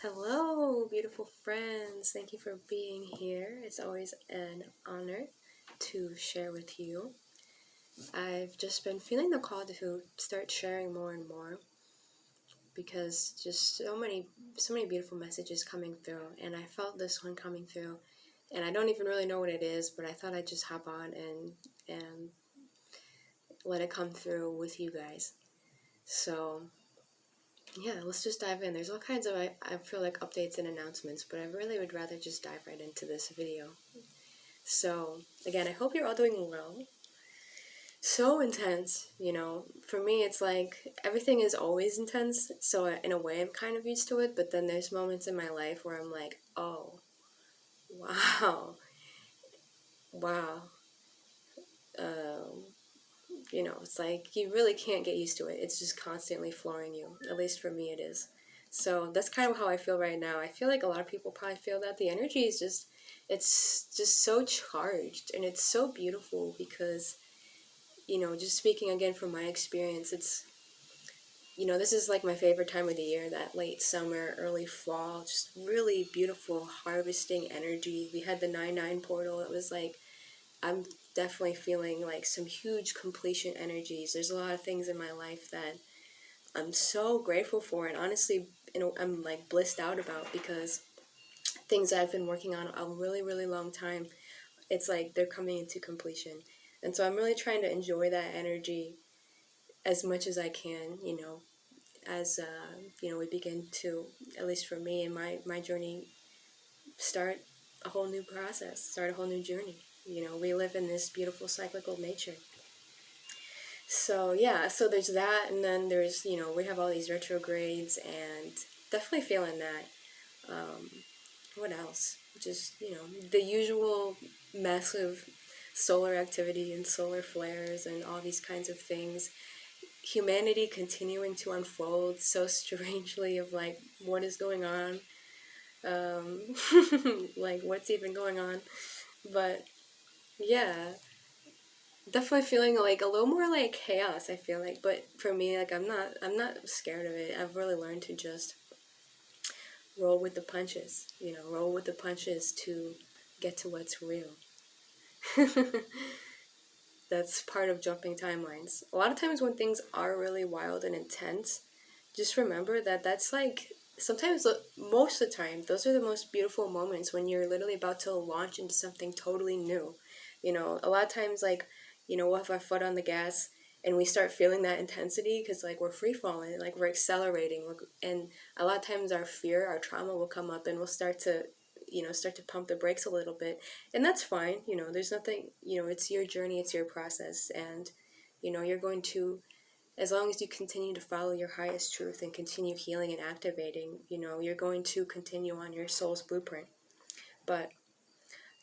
Hello, beautiful friends. Thank you for being here. It's always an honor to share with you. I've just been feeling the call to start sharing more and more because just so many beautiful messages coming through, and I felt this one coming through, and I don't even really know what it is, but I thought I'd just hop on and let it come through with you guys. So yeah, let's just dive in. There's all kinds of, I feel like, updates and announcements, but I really would rather just dive right into this video. So, again, I hope you're all doing well. So intense, for me it's like everything is always intense, so in a way I'm kind of used to it, but then there's moments in my life where I'm like, oh, wow, wow. Um, it's like you really can't get used to it. It's just constantly flooring you. At least for me it is. So that's kind of how I feel right now. I feel like a lot of people probably feel that. The energy is it's just so charged, and it's so beautiful because, just speaking again from my experience, this is like my favorite time of the year, that late summer, early fall, just really beautiful harvesting energy. We had the 9/9 portal. It was like, I'm definitely feeling like some huge completion energies. There's a lot of things in my life that I'm so grateful for, and honestly, I'm like blissed out about, because things I've been working on a really, really long time, it's like they're coming into completion. And so I'm really trying to enjoy that energy as much as I can, as, we begin to, at least for me and my journey, start a whole new process, start a whole new journey. We live in this beautiful cyclical nature. So yeah, so there's that, and then there's, we have all these retrogrades, and definitely feeling that. What else? Just, the usual massive solar activity and solar flares and all these kinds of things. Humanity continuing to unfold so strangely, of like, what is going on? Like, what's even going on? But yeah, definitely feeling like a little more like chaos, I feel like. But for me, like, I'm not scared of it. I've really learned to just roll with the punches, roll with the punches to get to what's real. That's part of jumping timelines. A lot of times when things are really wild and intense, just remember that that's like, sometimes, most of the time, those are the most beautiful moments, when you're literally about to launch into something totally new. A lot of times, like, we'll have our foot on the gas and we start feeling that intensity because, like, we're free falling, like, we're accelerating. And a lot of times our fear, our trauma will come up, and we'll start to pump the brakes a little bit. And that's fine. There's nothing, it's your journey, it's your process. And, you're going to, as long as you continue to follow your highest truth and continue healing and activating, you're going to continue on your soul's blueprint. But,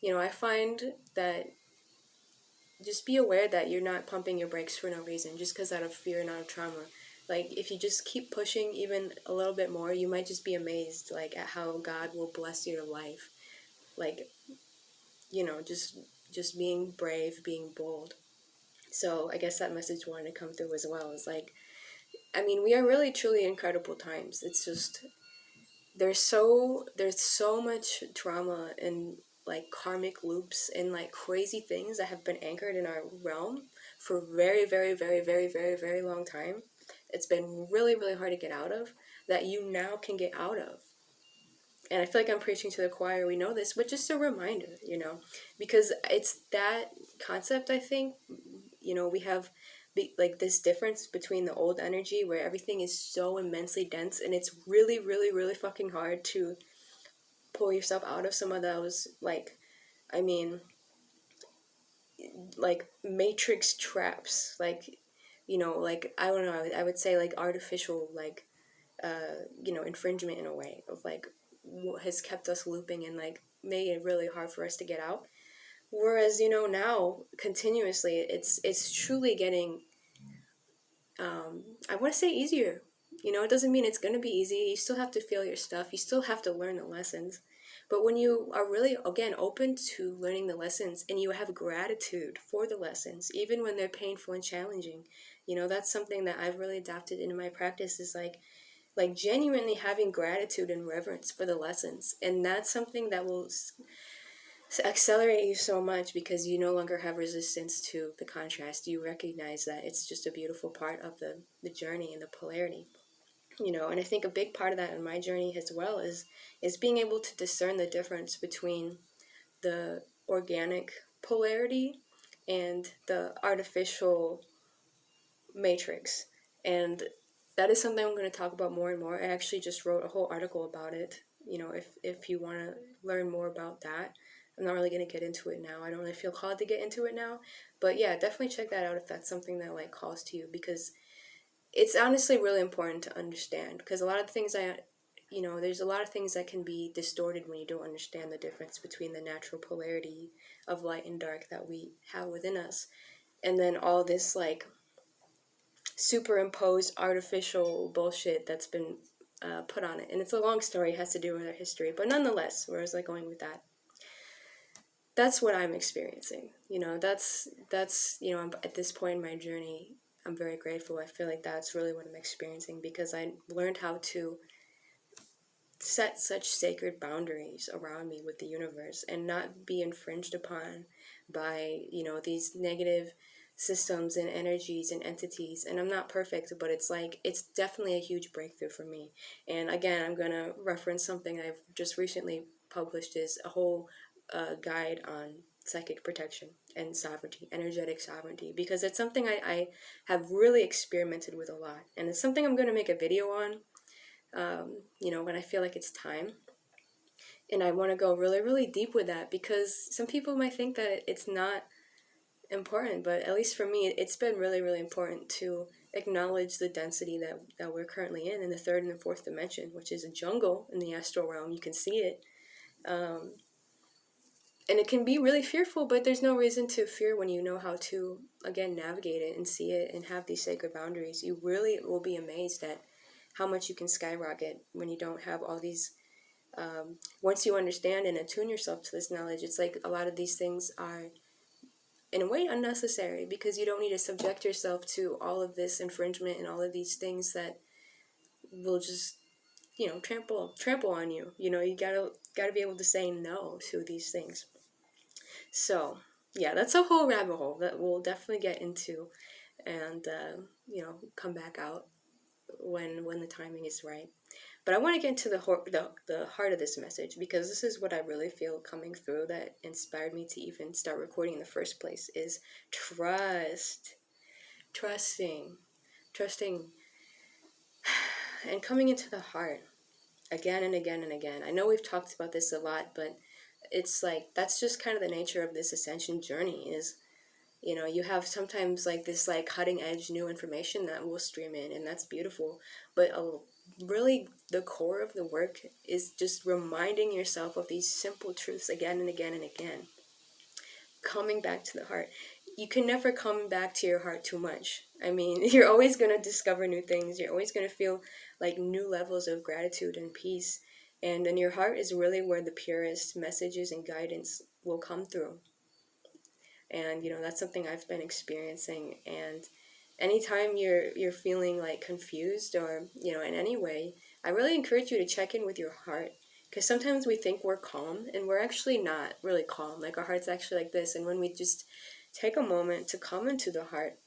I find that, just be aware that you're not pumping your brakes for no reason, just because out of fear and out of trauma. Like, if you just keep pushing even a little bit more, you might just be amazed, like, at how God will bless your life. Like, just being brave, being bold. So I guess that message wanted to come through as well. It's like, I mean, we are really truly incredible times. It's just, there's so much trauma and, like, karmic loops and, like, crazy things that have been anchored in our realm for very, very, very, very, very, very long time. It's been really, really hard to get out of, that you now can get out of. And I feel like I'm preaching to the choir, we know this, but just a reminder, because it's that concept, I think, we have, like, this difference between the old energy, where everything is so immensely dense, and it's really, really, really fucking hard to pull yourself out of some of those, like, I mean, like, matrix traps, like, like, I don't know, I would say, like, artificial, like, infringement, in a way, of, like, what has kept us looping and, like, made it really hard for us to get out. Whereas, now, continuously, it's truly getting, I want to say, easier. It doesn't mean it's going to be easy. You still have to feel your stuff. You still have to learn the lessons. But when you are really, again, open to learning the lessons, and you have gratitude for the lessons, even when they're painful and challenging, that's something that I've really adopted into my practice, is like, like genuinely having gratitude and reverence for the lessons. And that's something that will accelerate you so much, because you no longer have resistance to the contrast. You recognize that it's just a beautiful part of the journey and the polarity. And I think a big part of that in my journey as well is being able to discern the difference between the organic polarity and the artificial matrix. And that is something I'm going to talk about more and more. I actually just wrote a whole article about it. If you want to learn more about that, I'm not really going to get into it now. I don't really feel called to get into it now. But yeah, definitely check that out if that's something that like calls to you, because it's honestly really important to understand. Because a lot of things there's a lot of things that can be distorted when you don't understand the difference between the natural polarity of light and dark that we have within us, and then all this like superimposed artificial bullshit that's been put on it. And it's a long story, it has to do with our history, but nonetheless, where was I going with that? That's what I'm experiencing. That's I'm at this point in my journey, I'm very grateful. I feel like that's really what I'm experiencing, because I learned how to set such sacred boundaries around me with the universe and not be infringed upon by these negative systems and energies and entities. And I'm not perfect, but it's definitely a huge breakthrough for me. And again, I'm going to reference something I've just recently published, is a whole guide on psychic protection and sovereignty, energetic sovereignty, because it's something I have really experimented with a lot, and it's something I'm going to make a video on when I feel like it's time. And I want to go really, really deep with that, because some people might think that it's not important, but at least for me, it's been really, really important to acknowledge the density that we're currently in the third and the fourth dimension, which is a jungle in the astral realm. You can see it. And it can be really fearful, but there's no reason to fear when you know how to, again, navigate it and see it and have these sacred boundaries. You really will be amazed at how much you can skyrocket when you don't have all these. Once you understand and attune yourself to this knowledge, it's like a lot of these things are, in a way, unnecessary, because you don't need to subject yourself to all of this infringement and all of these things that will just, trample on you. You gotta be able to say no to these things. So yeah, that's a whole rabbit hole that we'll definitely get into, and come back out when the timing is right. But I want to get into the heart of this message, because this is what I really feel coming through that inspired me to even start recording in the first place, is trusting, and coming into the heart again and again and again. I know we've talked about this a lot, but it's like, that's just kind of the nature of this ascension journey, is you have sometimes like this like cutting edge new information that will stream in, and that's beautiful, but really the core of the work is just reminding yourself of these simple truths again and again and again, coming back to the heart. You can never come back to your heart too much. I mean, you're always going to discover new things. You're always going to feel like new levels of gratitude and peace, and then your heart is really where the purest messages and guidance will come through. And that's something I've been experiencing. And anytime you're feeling like confused, or in any way, I really encourage you to check in with your heart, because sometimes we think we're calm and we're actually not really calm. Like, our heart's actually like this. And when we just take a moment to come into the heart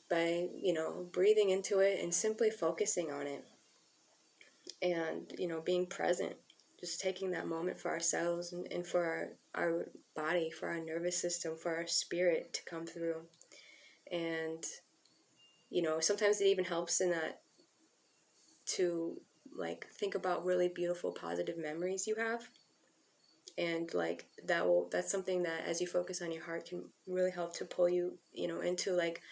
by breathing into it and simply focusing on it, and being present, just taking that moment for ourselves, and for our body, for our nervous system, for our spirit to come through. And sometimes it even helps in that to like think about really beautiful positive memories you have, and like that's something that, as you focus on your heart, can really help to pull you into like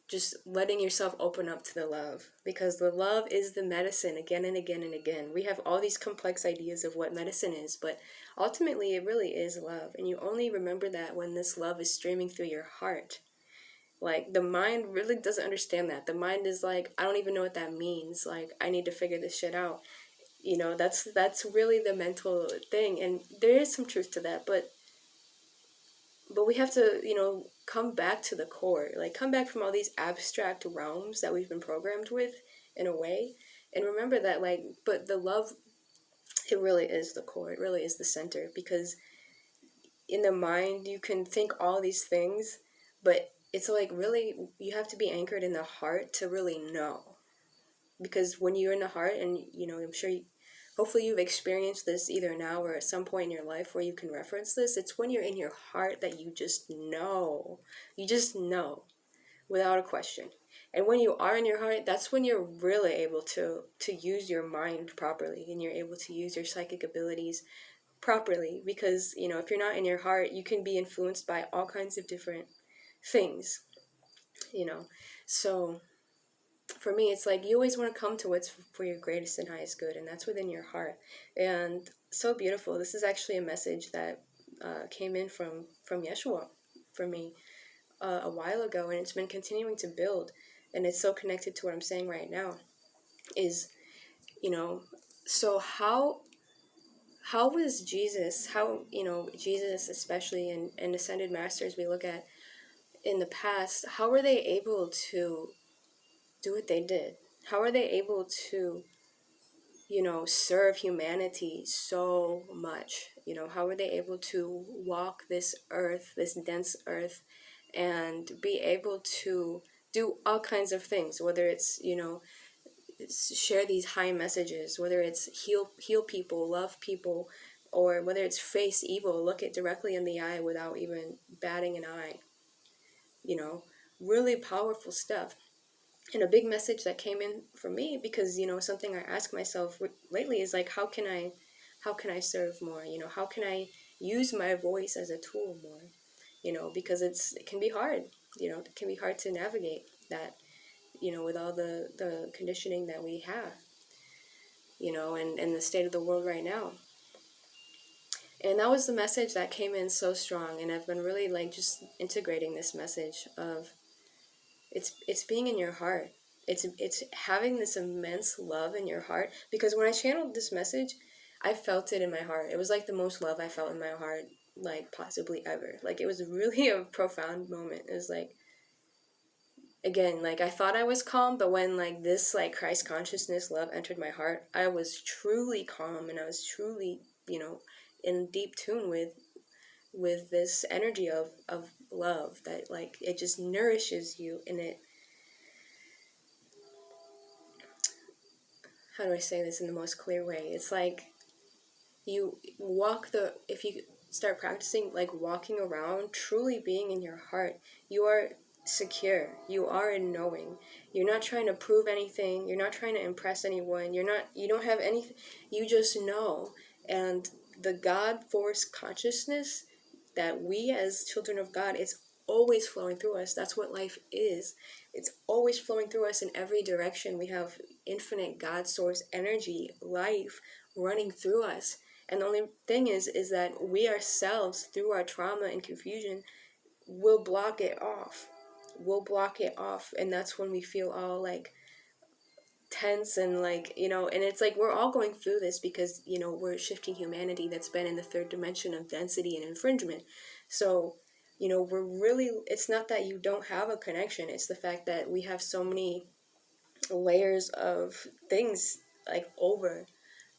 just letting yourself open up to the love, because the love is the medicine again and again and again. We have all these complex ideas of what medicine is, but ultimately it really is love. And you only remember that when this love is streaming through your heart. Like, the mind really doesn't understand that. The mind is like, I don't even know what that means. Like, I need to figure this shit out. That's really the mental thing. And there is some truth to that, but we have to, come back to the core, like come back from all these abstract realms that we've been programmed with, in a way. And remember that, like, but the love, it really is the core, it really is the center, because in the mind you can think all these things, but it's like really you have to be anchored in the heart to really know. Because when you're in the heart, and I'm sure hopefully you've experienced this either now or at some point in your life where you can reference this, it's when you're in your heart that you just know. You just know without a question. And when you are in your heart, that's when you're really able to use your mind properly, and you're able to use your psychic abilities properly. Because if you're not in your heart, you can be influenced by all kinds of different things. So for me, it's like you always want to come to what's for your greatest and highest good, and that's within your heart. And so beautiful. This is actually a message that came in from Yeshua for me a while ago, and it's been continuing to build, and it's so connected to what I'm saying right now. Is so how was Jesus, Jesus especially, and ascended masters we look at in the past, how were they able to do what they did? How are they able to serve humanity so much? How were they able to walk this earth, this dense earth, and be able to do all kinds of things, whether it's, share these high messages, whether it's heal people, love people, or whether it's face evil, look it directly in the eye without even batting an eye. Really powerful stuff. And a big message that came in for me, because something I ask myself lately is like, how can I serve more? How can I use my voice as a tool more? Because it can be hard. It can be hard to navigate that, with all the conditioning that we have, and the state of the world right now. And that was the message that came in so strong, and I've been really like just integrating this message of it's being in your heart. It's having this immense love in your heart, because when I channeled this message, I felt it in my heart. It was like the most love I felt in my heart, like possibly ever. Like it was really a profound moment. It was like, again, like I thought I was calm, but when like this like Christ consciousness love entered my heart, I was truly calm, and I was truly, in deep tune with this energy of love that like it just nourishes you, and it, how do I say this in the most clear way? It's like if you start practicing like walking around, truly being in your heart, you are secure. You are in knowing. You're not trying to prove anything. You're not trying to impress anyone. You don't have anything. You just know. And the God force consciousness that we as children of God, it's always flowing through us. That's what life is. It's always flowing through us in every direction. We have infinite God source energy, life running through us. And the only thing is that we ourselves, through our trauma and confusion, will block it off. We'll block it off. And that's when we feel all like tense and like, and it's like we're all going through this because, we're shifting humanity that's been in the third dimension of density and infringement. So, we're really, it's not that you don't have a connection. It's the fact that we have so many layers of things like over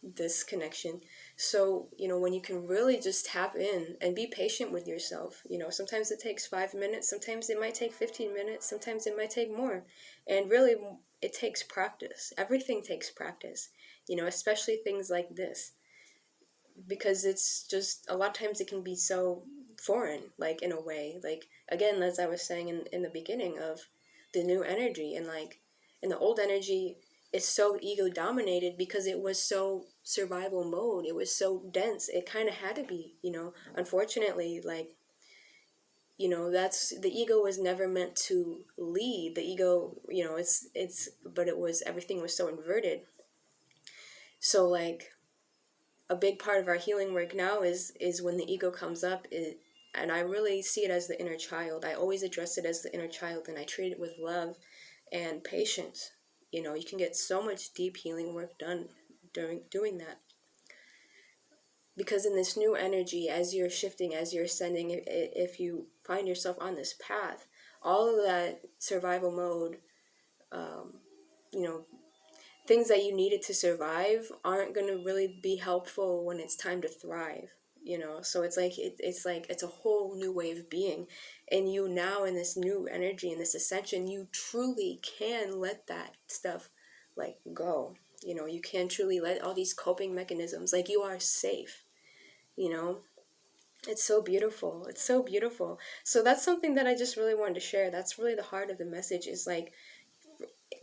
this connection. So, when you can really just tap in and be patient with yourself, sometimes it takes 5 minutes, sometimes it might take 15 minutes, sometimes it might take more. And really, it takes practice. Everything takes practice, especially things like this. Because it's just, a lot of times it can be so foreign, like in a way. Like, again, as I was saying in the beginning of the new energy, and like, in the old energy, it's so ego dominated because it was so survival mode. It was so dense. It kind of had to be, unfortunately, like, that's, the ego was never meant to lead. The ego, but it was, everything was so inverted. So like, a big part of our healing work now is when the ego comes up, and I really see it as the inner child. I always address it as the inner child, and I treat it with love and patience. You can get so much deep healing work done during doing that. Because in this new energy, as you're shifting, as you're ascending, if you find yourself on this path, all of that survival mode, you know, things that you needed to survive aren't going to really be helpful when it's time to thrive, you know. So it's like it's a whole new way of being, and you now in this new energy, in this ascension, you truly can let that stuff like go, you know. You can truly let all these coping mechanisms, like, you are safe, you know. It's so beautiful. It's so beautiful. So that's something that I just really wanted to share. That's really the heart of the message, is like,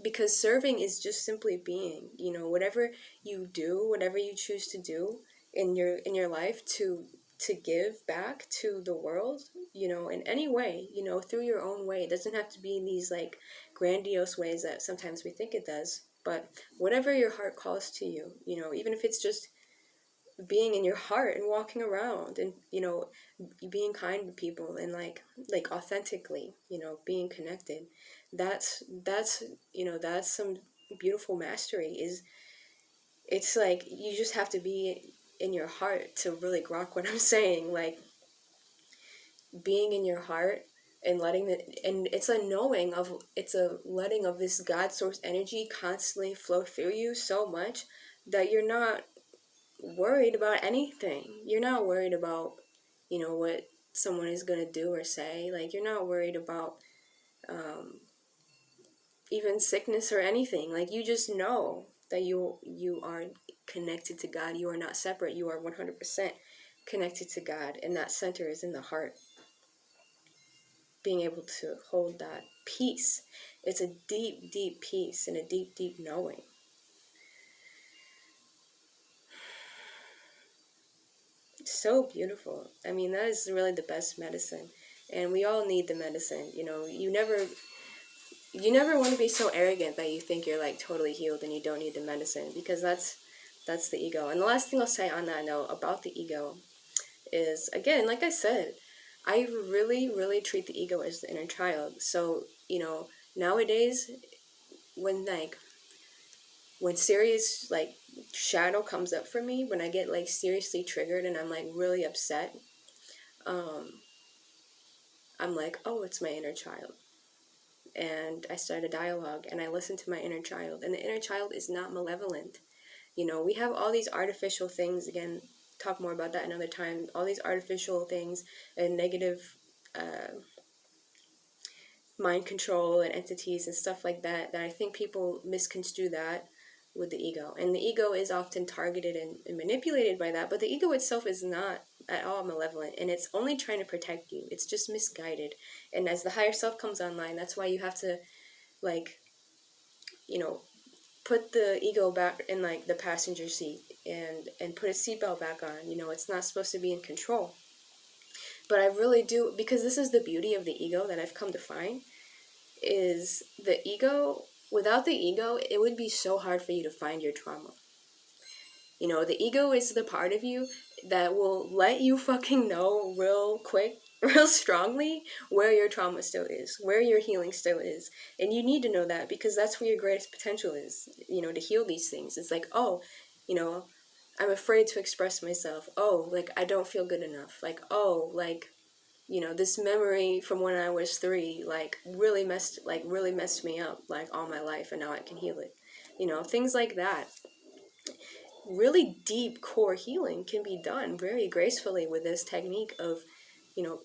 because serving is just simply being, you know. Whatever you do, whatever you choose to do in your life, to give back to the world, you know, in any way, you know, through your own way. It doesn't have to be in these like grandiose ways that sometimes we think it does, but whatever your heart calls to you, you know, even if it's just being in your heart and walking around and, you know, being kind to people and like authentically, you know, being connected. That's you know, that's some beautiful mastery. Is It's like you just have to be in your heart to really grok what I'm saying. Like, being in your heart and and it's a knowing of, it's a letting of this God source energy constantly flow through you so much that you're not worried about anything. You're not worried about, you know, what someone is going to do or say. Like, you're not worried about even sickness or anything. Like, you just know that you are connected to God. You are not separate. You are 100% connected to God, and that center is in the heart. Being able to hold that peace. It's a deep, deep peace and a deep, deep knowing. So beautiful. I mean, that is really the best medicine, and we all need the medicine. You know, you never want to be so arrogant that you think you're like totally healed and you don't need the medicine, because that's the ego. And the last thing I'll say on that note about the ego is, again, like I said, I really, really treat the ego as the inner child. So, you know, nowadays, when serious like shadow comes up for me, when I get like seriously triggered and I'm like really upset, I'm like, oh, it's my inner child. And I start a dialogue and I listen to my inner child. And the inner child is not malevolent. You know, we have all these artificial things, again, talk more about that another time, all these artificial things and negative mind control and entities and stuff like that, that I think people misconstrue that with the ego. And the ego is often targeted and manipulated by that, but the ego itself is not at all malevolent, and it's only trying to protect you. It's just misguided. And as the higher self comes online, that's why you have to, like, you know, put the ego back in like the passenger seat and put a seatbelt back on. You know, it's not supposed to be in control. But I really do, because this is the beauty of the ego that I've come to find, is the ego, without the ego, it would be so hard for you to find your trauma. You know, the ego is the part of you that will let you fucking know real quick, real strongly, where your trauma still is, where your healing still is. And you need to know that, because that's where your greatest potential is, you know, to heal these things. It's like, oh, you know, I'm afraid to express myself. Oh, like, I don't feel good enough. Like, oh, like, you know, this memory from when I was 3, like, really messed me up, like, all my life, and now I can heal it. You know, things like that. Really deep core healing can be done very gracefully with this technique of, you know,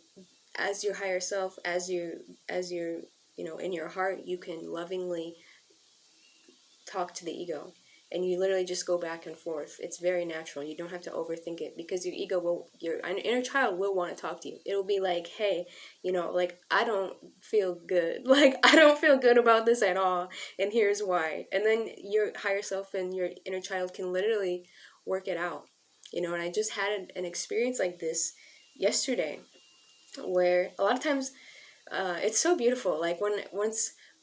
as your higher self, as you're, you know, in your heart, you can lovingly talk to the ego, and you literally just go back and forth. It's very natural. You don't have to overthink it, because your ego will, your inner child will want to talk to you. It'll be like, hey, you know, like, I don't feel good. Like, I don't feel good about this at all, and here's why. And then your higher self and your inner child can literally work it out. You know, and I just had an experience like this yesterday, where a lot of times it's so beautiful. Like,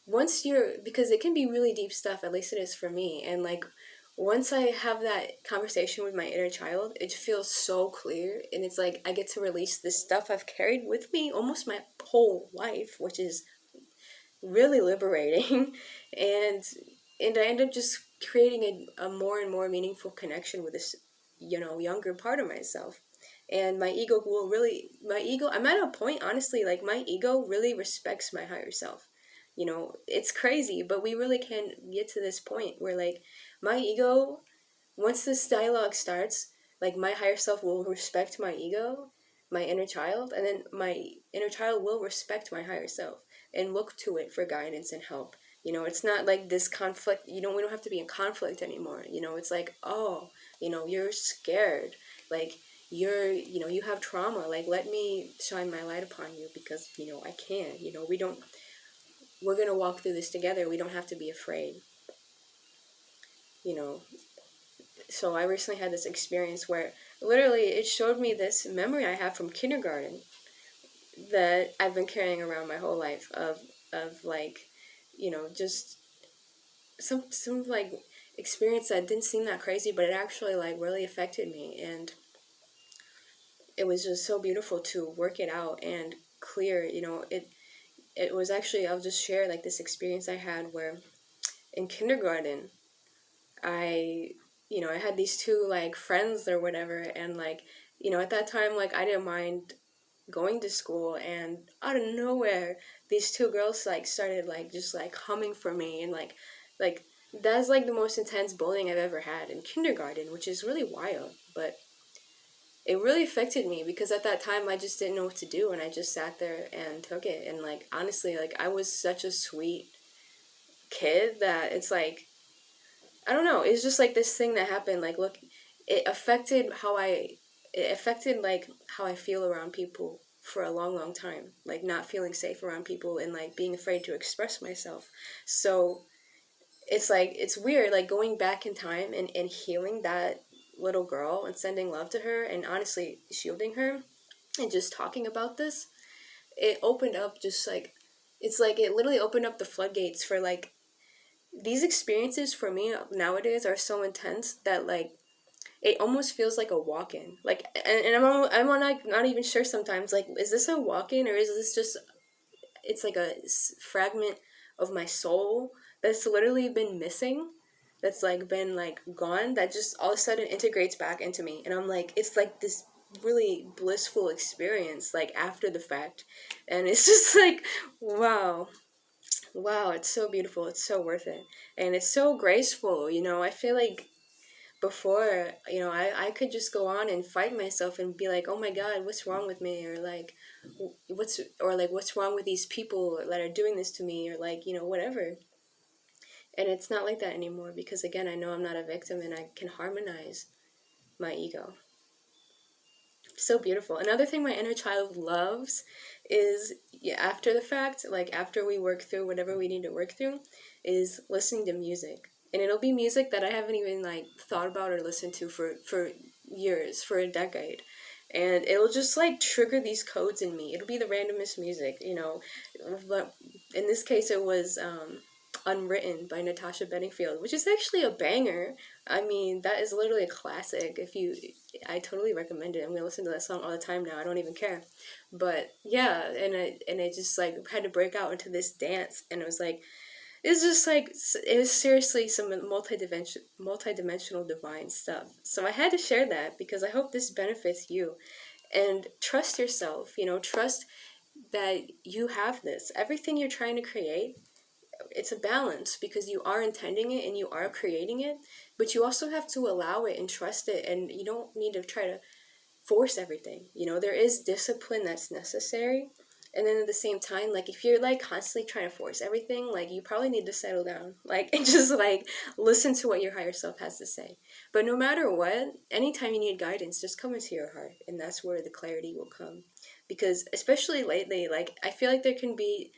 once you're, because it can be really deep stuff, at least it is for me, and like, once I have that conversation with my inner child, it feels so clear, and it's like I get to release this stuff I've carried with me almost my whole life, which is really liberating. and I end up just creating a more and more meaningful connection with this, you know, younger part of myself. And my ego, I'm at a point, honestly, like, my ego really respects my higher self. You know, it's crazy, but we really can get to this point where, like, my ego, once this dialogue starts, like my higher self will respect my ego, my inner child, and then my inner child will respect my higher self and look to it for guidance and help. You know, it's not like this conflict, we don't have to be in conflict anymore. You know, it's like, oh, you're scared. Like, you have trauma. Like, let me shine my light upon you because, I can. We're going to walk through this together. We don't have to be afraid. So I recently had this experience where literally it showed me this memory I have from kindergarten that I've been carrying around my whole life of like, just some like experience that didn't seem that crazy, but it actually like really affected me, and it was just so beautiful to work it out and clear. It was actually, I'll just share like this experience I had where in kindergarten I I had these two like friends or whatever, and like at that time, like I didn't mind going to school, and out of nowhere these two girls like started like just like humming for me, and like that's like the most intense bullying I've ever had in kindergarten, which is really wild, but it really affected me because at that time I just didn't know what to do, and I just sat there and took it. And like honestly, like I was such a sweet kid that it's like, I don't know, it's just like this thing that happened. Like, look, it affected like how I feel around people for a long, long time. Like not feeling safe around people and like being afraid to express myself. So it's like, it's weird, like going back in time and healing that little girl and sending love to her and honestly shielding her and just talking about this. It opened up just like, it's like it literally opened up the floodgates for like, these experiences for me nowadays are so intense that like it almost feels like a walk-in. Like, and I'm like not even sure sometimes, like, is this a walk-in or is this just, it's like a fragment of my soul that's literally been missing, that's like been like gone, that just all of a sudden integrates back into me, and I'm like, it's like this really blissful experience like after the fact, and it's just like, wow. Wow, it's so beautiful. It's so worth it. And it's so graceful. I feel like before, I could just go on and fight myself and be like, oh my God, what's wrong with me? Or like, what's wrong with these people that are doing this to me? Or like, whatever. And it's not like that anymore because, again, I know I'm not a victim and I can harmonize my ego. So beautiful. Another thing my inner child loves is, yeah, after the fact, like after we work through whatever we need to work through, is listening to music. And it'll be music that I haven't even like thought about or listened to for years, for a decade. And it'll just like trigger these codes in me. It'll be the randomest music, But in this case, it was Unwritten by Natasha Bedingfield, which is actually a banger. I mean, that is literally a classic. I totally recommend it. I'm gonna listen to that song all the time now. I don't even care. But yeah, and I just like had to break out into this dance, and it was like, it's just like, it was seriously some multi-dimensional divine stuff. So I had to share that because I hope this benefits you. And trust yourself. Trust that you have this. Everything you're trying to create, it's a balance because you are intending it and you are creating it, but you also have to allow it and trust it, and you don't need to try to force everything. There is discipline that's necessary, and then at the same time, like if you're like constantly trying to force everything, like you probably need to settle down, like, and just like listen to what your higher self has to say. But no matter what, anytime you need guidance, just come into your heart, and that's where the clarity will come. Because especially lately, like I feel like there can be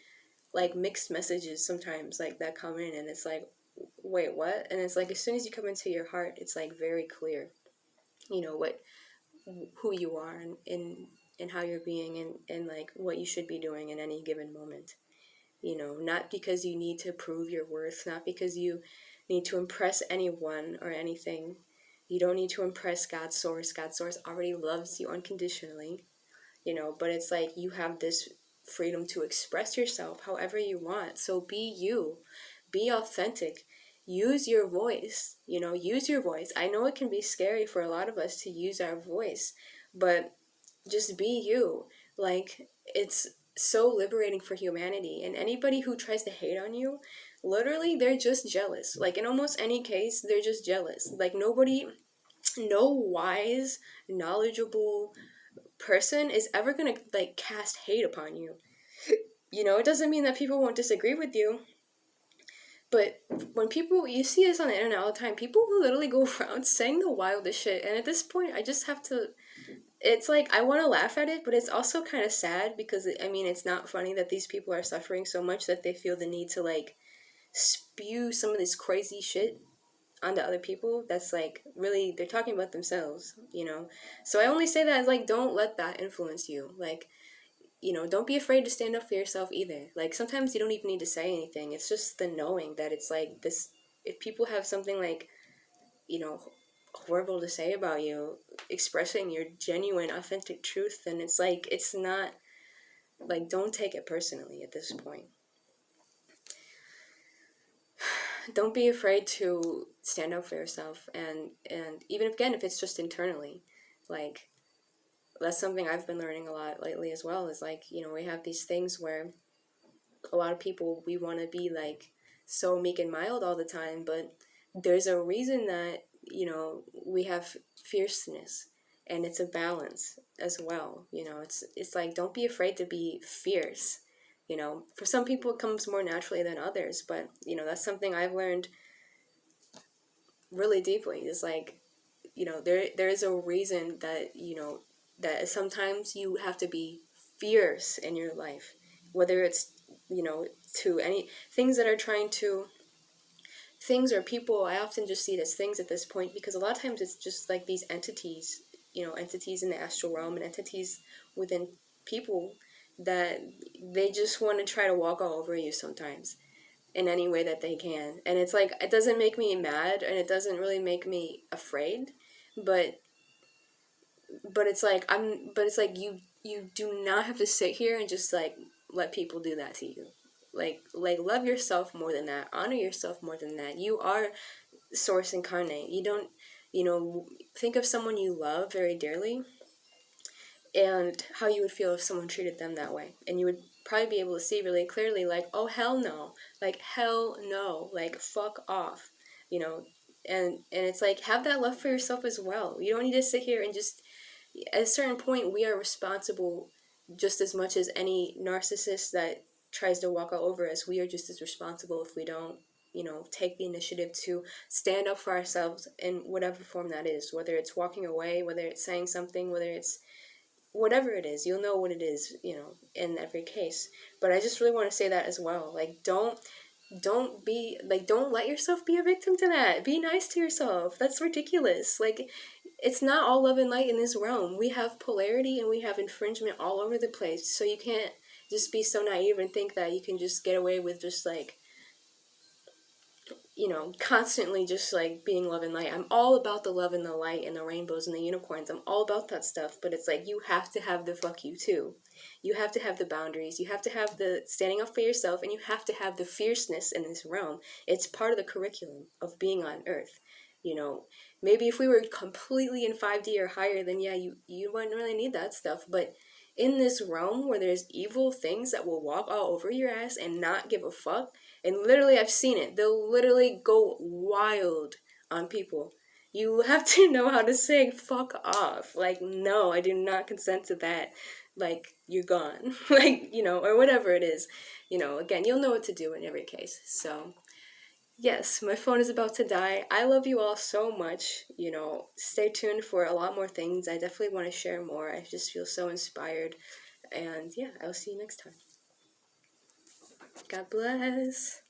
like mixed messages sometimes like that come in, and it's like, wait, what? And it's like as soon as you come into your heart, it's like very clear, what, who you are, and how you're being, and like what you should be doing in any given moment. Not because you need to prove your worth, not because you need to impress anyone or anything. You don't need to impress God's source. God's source already loves you unconditionally. But it's like you have this freedom to express yourself however you want. So be you, be authentic, use your voice, use your voice. I know it can be scary for a lot of us to use our voice, but just be you. Like, it's so liberating for humanity, and anybody who tries to hate on you, literally, they're just jealous. Like, in almost any case, they're just jealous. Like, no wise, knowledgeable person is ever gonna, like, cast hate upon you. You know, it doesn't mean that people won't disagree with you, but when people, you see this on the internet all the time, people will literally go around saying the wildest shit, and at this point, I just have to, it's like, I want to laugh at it, but it's also kind of sad, because, I mean, it's not funny that these people are suffering so much that they feel the need to, like, spew some of this crazy shit onto other people. That's, like, really, they're talking about themselves, you know? So I only say that as, like, don't let that influence you. Like, you know, don't be afraid to stand up for yourself either. Like, sometimes you don't even need to say anything. It's just the knowing that it's like this, if people have something, like, you know, horrible to say about you, expressing your genuine, authentic truth, then it's like, it's not, like, don't take it personally at this point. Don't be afraid to stand up for yourself, and even if, again, if it's just internally, like, that's something I've been learning a lot lately as well, is like, you know, we have these things where a lot of people, we want to be like so meek and mild all the time, but there's a reason that, you know, we have fierceness, and it's a balance as well. You know, it's like, don't be afraid to be fierce. You know, for some people it comes more naturally than others, but, you know, that's something I've learned really deeply, is like, you know, there is a reason that, you know, that sometimes you have to be fierce in your life, whether it's, you know, to any things that are trying to, things or people. I often just see it as things at this point, because a lot of times it's just like these entities, you know, entities in the astral realm, and entities within people, that they just want to try to walk all over you sometimes in any way that they can. And it's like, it doesn't make me mad, and it doesn't really make me afraid, but it's like, you do not have to sit here and just, like, let people do that to you. Like love yourself more than that, honor yourself more than that. You are source incarnate. You don't, you know, think of someone you love very dearly, and how you would feel if someone treated them that way, and you would probably be able to see really clearly, like, oh, hell no, like, hell no, like, fuck off, you know. And it's like, have that love for yourself as well. You don't need to sit here and just, at a certain point, we are responsible just as much as any narcissist that tries to walk all over us. We are just as responsible if we don't, you know, take the initiative to stand up for ourselves in whatever form that is, whether it's walking away, whether it's saying something, whether it's whatever it is. You'll know what it is, you know, in every case. But I just really want to say that as well. Like, don't be, like, don't let yourself be a victim to that. Be nice to yourself. That's ridiculous. Like, it's not all love and light in this realm. We have polarity and we have infringement all over the place. So you can't just be so naive and think that you can just get away with just, like, you know, constantly just, like, being love and light. I'm all about the love and the light and the rainbows and the unicorns. I'm all about that stuff. But it's like, you have to have the fuck you too. You have to have the boundaries. You have to have the standing up for yourself, and you have to have the fierceness in this realm. It's part of the curriculum of being on Earth. You know, maybe if we were completely in 5D or higher, then yeah, you wouldn't really need that stuff. But in this realm where there's evil things that will walk all over your ass and not give a fuck, and literally I've seen it, they'll literally go wild on people. You have to know how to say fuck off. Like, no, I do not consent to that. Like, you're gone. Like, you know, or whatever it is. You know, again, you'll know what to do in every case. So, yes, my phone is about to die. I love you all so much. You know, stay tuned for a lot more things. I definitely want to share more. I just feel so inspired. And yeah, I'll see you next time. God bless.